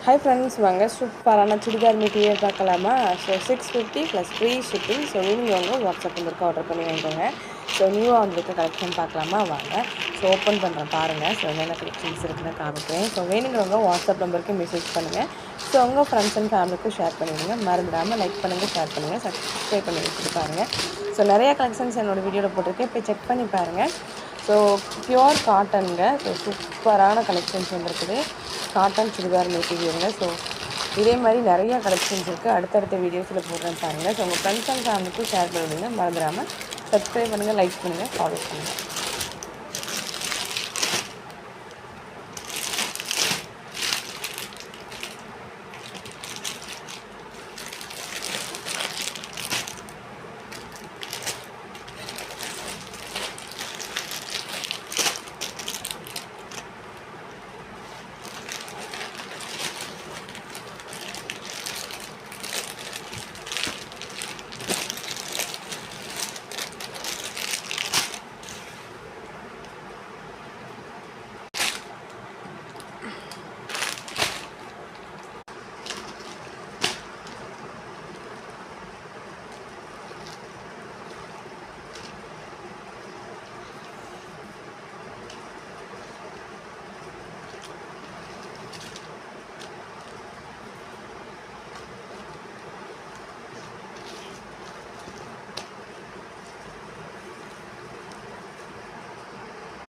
Hi friends, வாங்க சூப்பரான churidar material பார்க்கலாமா? So 650 plus free shipping. So வேணுங்கிறவங்க வாட்ஸ்அப் நம்பருக்கு ஆர்டர் பண்ணி வாங்கிக்கோங்க. ஸோ நியூவாக வந்திருக்க கலெக்ஷன் பார்க்கலாமா வாங்க. ஸோ ஓப்பன் பண்ணுறேன் பாருங்கள். ஸோ என்னென்ன கலெக்ஷன்ஸ் இருக்குன்னு காமிக்கிறேன். ஸோ வேணுங்கிறவங்க வாட்ஸ்அப் நம்பருக்கு மெசேஜ் பண்ணுங்கள். ஸோ உங்கள் ஃப்ரெண்ட்ஸ் அண்ட் ஃபேமிலிக்கும் ஷேர் பண்ணிவிடுங்க. மறந்துடாமல் லைக் பண்ணுங்கள், ஷேர் பண்ணுங்கள், சப்ஸ்கிரைப் பண்ணி வச்சுட்டு பாருங்கள். ஸோ நிறையா கலெக்ஷன்ஸ் என்னோடய வீடியோவில் போட்டிருக்கேன், போய் செக் பண்ணி பாருங்கள். ஸோ பியோர் காட்டனுங்க. ஸோ சூப்பரான கலெக்ஷன்ஸ் வந்துருக்குது. காட்டன் சுடிதார் மெட்டீரியலுங்க. ஸோ இதே மாதிரி நிறையா கலெக்ஷன்ஸ் இருக்குது. அடுத்தடுத்த வீடியோஸில் போடுறேன் பாருங்கள். ஸோ உங்கள் ஃப்ரெண்ட்ஸ் அண்ட் ஃபேமிலிக்கும் ஷேர் பண்ணிவிடுங்க. மறந்துடாமல் சப்ஸ்கிரைப் பண்ணுங்கள், லைக் பண்ணுங்கள், ஃபாலோ பண்ணுங்கள்.